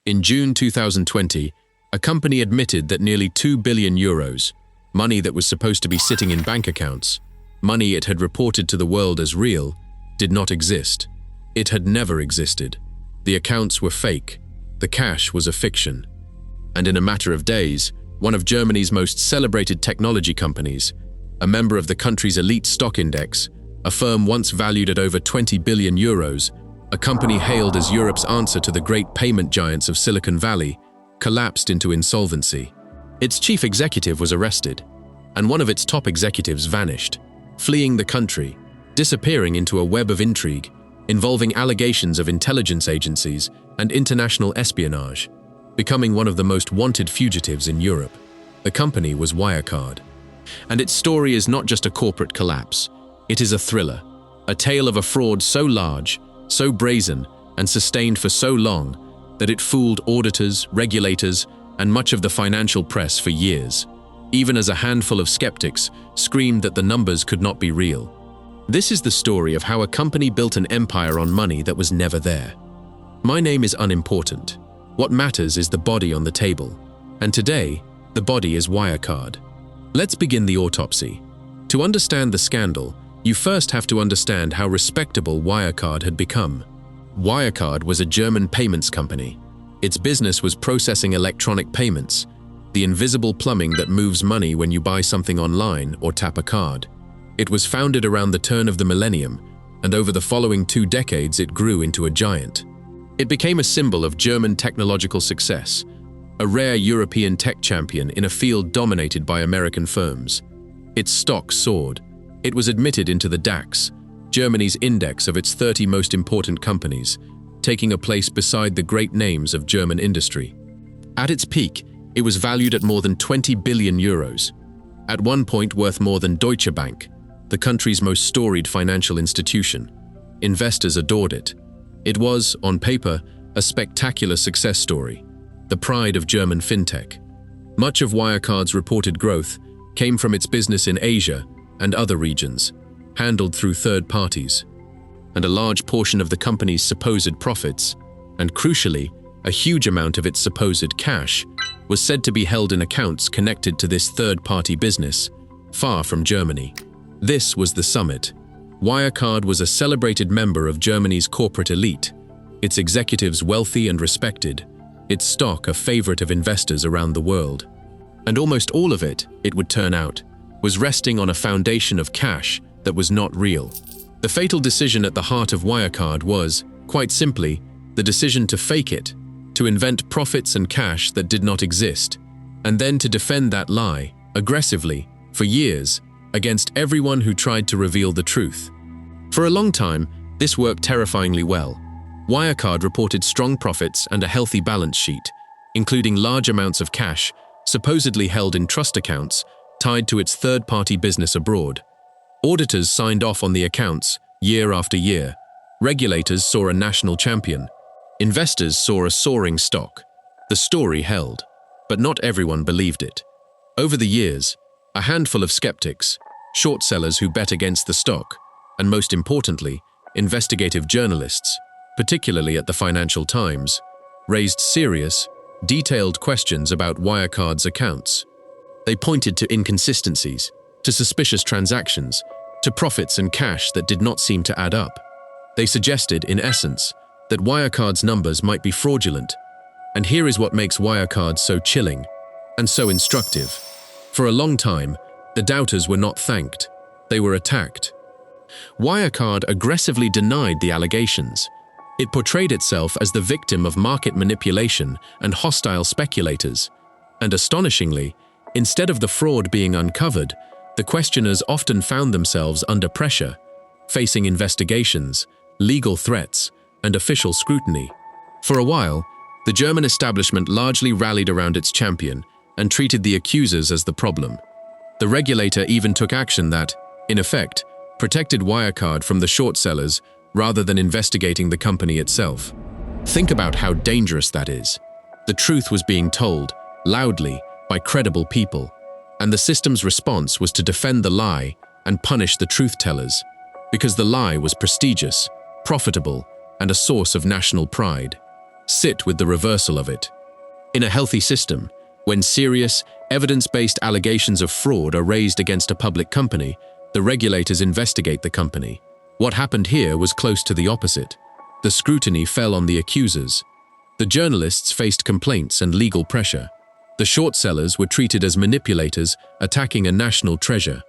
In June 2020, a company admitted that nearly €2 billion, money that was supposed to be sitting in bank accounts, money it had reported to the world as real, did not exist. It had never existed. The accounts were fake. The cash was a fiction. And in a matter of days, one of Germany's most celebrated technology companies, a member of the country's elite stock index, a firm once valued at over €20 billion, a company hailed as Europe's answer to the great payment giants of Silicon Valley, collapsed into insolvency. Its chief executive was arrested, and one of its top executives vanished, fleeing the country, disappearing into a web of intrigue involving allegations of intelligence agencies and international espionage, becoming one of the most wanted fugitives in Europe. The company was Wirecard. And its story is not just a corporate collapse. It is a thriller, a tale of a fraud so large, so brazen, and sustained for so long that it fooled auditors, regulators, and much of the financial press for years, even as a handful of skeptics screamed that the numbers could not be real. This is the story of how a company built an empire on money that was never there. My name is unimportant. What matters is the body on the table. And today, the body is Wirecard. Let's begin the autopsy. To understand the scandal, you first have to understand how respectable Wirecard had become. Wirecard was a German payments company. Its business was processing electronic payments, the invisible plumbing that moves money when you buy something online or tap a card. It was founded around the turn of the millennium, and over the following 2 decades it grew into a giant. It became a symbol of German technological success, a rare European tech champion in a field dominated by American firms. Its stock soared. It was admitted into the DAX, Germany's index of its 30 most important companies, taking a place beside the great names of German industry. At its peak, it was valued at more than €20 billion, at one point worth more than Deutsche Bank, the country's most storied financial institution. Investors adored it. It was, on paper, a spectacular success story, the pride of German fintech. Much of Wirecard's reported growth came from its business in Asia and other regions, handled through third parties. And a large portion of the company's supposed profits, and crucially, a huge amount of its supposed cash, was said to be held in accounts connected to this third-party business, far from Germany. This was the summit. Wirecard was a celebrated member of Germany's corporate elite, its executives wealthy and respected, its stock a favorite of investors around the world. And almost all of it, it would turn out, was resting on a foundation of cash that was not real. The fatal decision at the heart of Wirecard was, quite simply, the decision to fake it, to invent profits and cash that did not exist, and then to defend that lie, aggressively, for years, against everyone who tried to reveal the truth. For a long time, this worked terrifyingly well. Wirecard reported strong profits and a healthy balance sheet, including large amounts of cash, supposedly held in trust accounts, tied to its third-party business abroad. Auditors signed off on the accounts, year after year. Regulators saw a national champion. Investors saw a soaring stock. The story held, but not everyone believed it. Over the years, a handful of skeptics, short sellers who bet against the stock, and most importantly, investigative journalists, particularly at the Financial Times, raised serious, detailed questions about Wirecard's accounts. They pointed to inconsistencies, to suspicious transactions, to profits and cash that did not seem to add up. They suggested, in essence, that Wirecard's numbers might be fraudulent. And here is what makes Wirecard so chilling and so instructive. For a long time, the doubters were not thanked, they were attacked. Wirecard aggressively denied the allegations. It portrayed itself as the victim of market manipulation and hostile speculators. And astonishingly, instead of the fraud being uncovered, the questioners often found themselves under pressure, facing investigations, legal threats, and official scrutiny. For a while, the German establishment largely rallied around its champion and treated the accusers as the problem. The regulator even took action that, in effect, protected Wirecard from the short sellers rather than investigating the company itself. Think about how dangerous that is. The truth was being told, loudly, by credible people, and the system's response was to defend the lie and punish the truth-tellers, because the lie was prestigious, profitable, and a source of national pride. sit with the reversal of it. In a healthy system, when serious, evidence-based allegations of fraud are raised against a public company, the regulators investigate the company. What happened here was close to the opposite. The scrutiny fell on the accusers. The journalists faced complaints and legal pressure. The short sellers were treated as manipulators attacking a national treasure.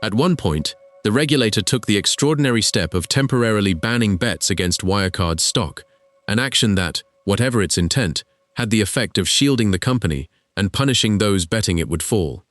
At one point, the regulator took the extraordinary step of temporarily banning bets against Wirecard's stock, an action that, whatever its intent, had the effect of shielding the company and punishing those betting it would fall.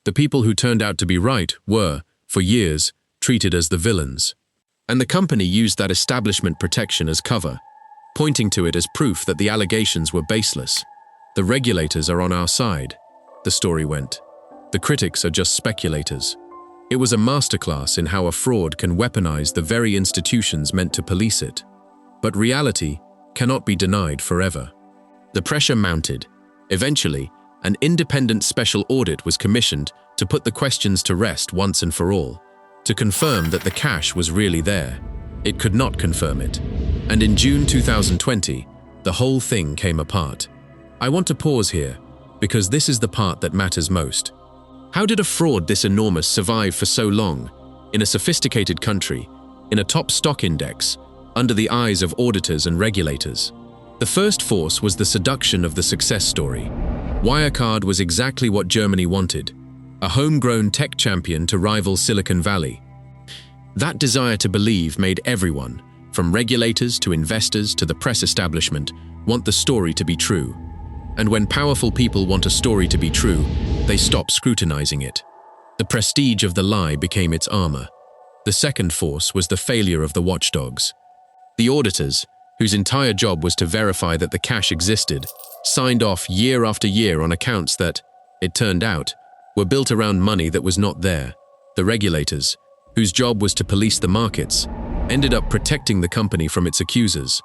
The people who turned out to be right were, for years, treated as the villains. And the company used that establishment protection as cover, pointing to it as proof that the allegations were baseless. The regulators are on our side, the story went. The critics are just speculators. It was a masterclass in how a fraud can weaponize the very institutions meant to police it. But reality cannot be denied forever. The pressure mounted. Eventually, an independent special audit was commissioned to put the questions to rest once and for all, to confirm that the cash was really there. It could not confirm it. And in June 2020, the whole thing came apart. I want to pause here, because this is the part that matters most. How did a fraud this enormous survive for so long, in a sophisticated country, in a top stock index, under the eyes of auditors and regulators? The first force was the seduction of the success story. Wirecard was exactly what Germany wanted, a homegrown tech champion to rival Silicon Valley. That desire to believe made everyone, from regulators to investors to the press establishment, want the story to be true. And when powerful people want a story to be true, they stop scrutinizing it. The prestige of the lie became its armor. The second force was the failure of the watchdogs. The auditors, whose entire job was to verify that the cash existed, signed off year after year on accounts that, it turned out, were built around money that was not there. The regulators, whose job was to police the markets, ended up protecting the company from its accusers.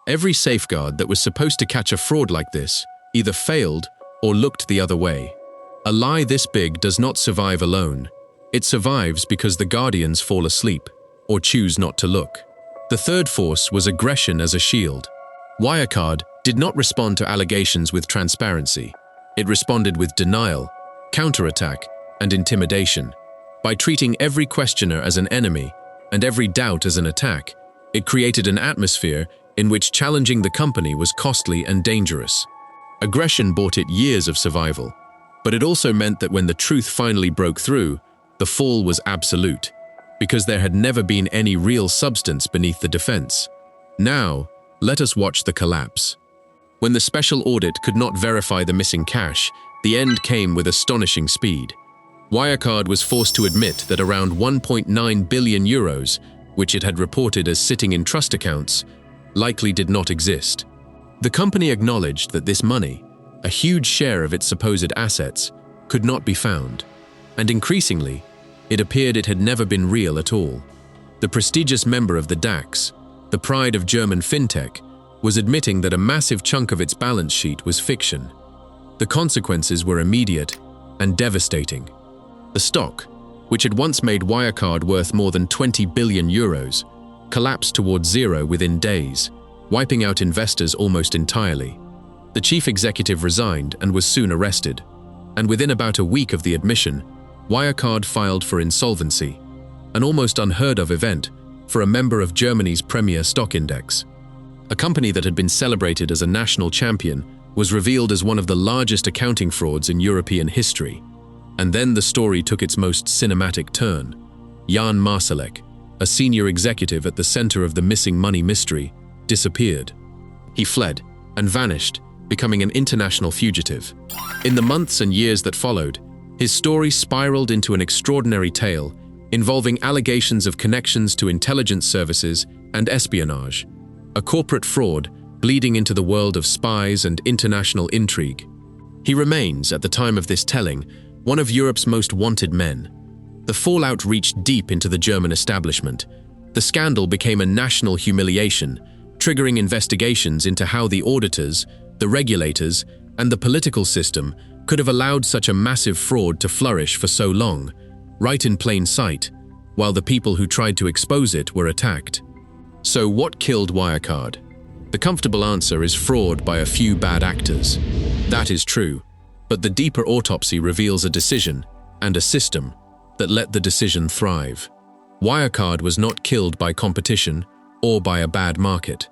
Every safeguard that was supposed to catch a fraud like this either failed or looked the other way. A lie this big does not survive alone. It survives because the guardians fall asleep or choose not to look. The third force was aggression as a shield. Wirecard did not respond to allegations with transparency. It responded with denial, counterattack, and intimidation. By treating every questioner as an enemy and every doubt as an attack, it created an atmosphere in which challenging the company was costly and dangerous. Aggression bought it years of survival, but it also meant that when the truth finally broke through, the fall was absolute, because there had never been any real substance beneath the defense. Now, let us watch the collapse. When the special audit could not verify the missing cash, the end came with astonishing speed. Wirecard was forced to admit that around 1.9 billion euros, which it had reported as sitting in trust accounts, likely did not exist. The company acknowledged that this money, a huge share of its supposed assets, could not be found, and increasingly, it appeared it had never been real at all. The prestigious member of the DAX, the pride of German fintech, was admitting that a massive chunk of its balance sheet was fiction. The consequences were immediate and devastating. The stock, which had once made Wirecard worth more than 20 billion euros, collapsed towards zero within days, wiping out investors almost entirely. The chief executive resigned and was soon arrested, and within about a week of the admission, Wirecard filed for insolvency, an almost unheard-of event for a member of Germany's premier stock index. A company that had been celebrated as a national champion was revealed as one of the largest accounting frauds in European history. And then the story took its most cinematic turn. Jan Marsalek, a senior executive at the center of the missing money mystery, disappeared. He fled and vanished, becoming an international fugitive. In the months and years that followed, his story spiraled into an extraordinary tale involving allegations of connections to intelligence services and espionage, a corporate fraud bleeding into the world of spies and international intrigue. He remains, at the time of this telling, one of Europe's most wanted men. The fallout reached deep into the German establishment. The scandal became a national humiliation, triggering investigations into how the auditors, the regulators, and the political system could have allowed such a massive fraud to flourish for so long, right in plain sight, while the people who tried to expose it were attacked. So what killed Wirecard? The comfortable answer is fraud by a few bad actors. That is true, but the deeper autopsy reveals a decision and a system that let the decision thrive. Wirecard was not killed by competition or by a bad market.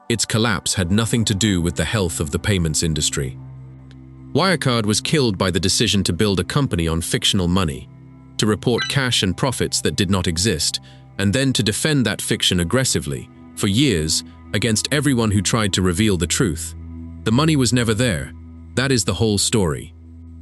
Its collapse had nothing to do with the health of the payments industry. Wirecard was killed by the decision to build a company on fictional money, to report cash and profits that did not exist, and then to defend that fiction aggressively, for years, against everyone who tried to reveal the truth. The money was never there. That is the whole story.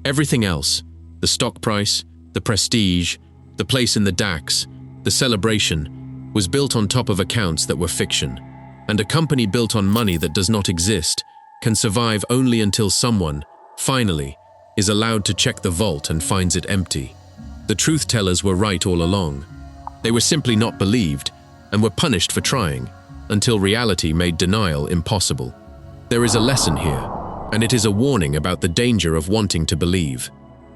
Everything else, the stock price, the prestige, the place in the DAX, the celebration, was built on top of accounts that were fiction. And a company built on money that does not exist can survive only until someone, finally, is allowed to check the vault and finds it empty. The truth-tellers were right all along. They were simply not believed and were punished for trying, until reality made denial impossible. There is a lesson here, and it is a warning about the danger of wanting to believe.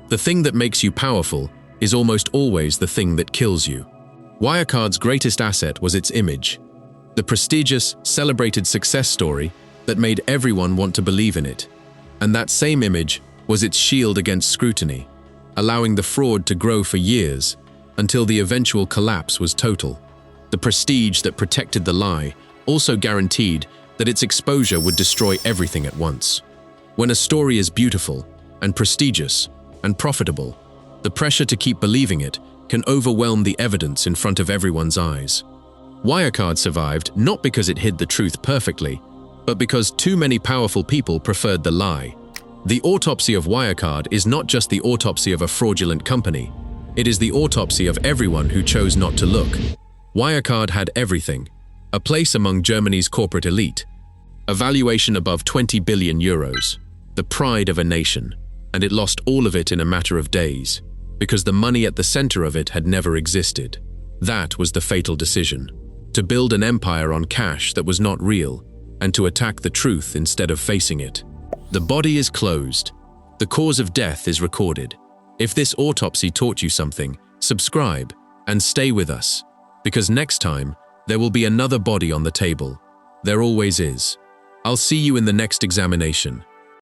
The thing that makes you powerful is almost always the thing that kills you. Wirecard's greatest asset was its image, the prestigious, celebrated success story that made everyone want to believe in it. And that same image was its shield against scrutiny, allowing the fraud to grow for years until the eventual collapse was total. The prestige that protected the lie also guaranteed that its exposure would destroy everything at once. When a story is beautiful and prestigious and profitable, the pressure to keep believing it can overwhelm the evidence in front of everyone's eyes. Wirecard survived not because it hid the truth perfectly, but because too many powerful people preferred the lie. The autopsy of Wirecard is not just the autopsy of a fraudulent company, it is the autopsy of everyone who chose not to look. Wirecard had everything: a place among Germany's corporate elite, a valuation above 20 billion euros, the pride of a nation, and it lost all of it in a matter of days, because the money at the center of it had never existed. That was the fatal decision: to build an empire on cash that was not real, and to attack the truth instead of facing it. The body is closed. The cause of death is recorded. If this autopsy taught you something, subscribe and stay with us, because next time there will be another body on the table. There always is. I'll see you in the next examination.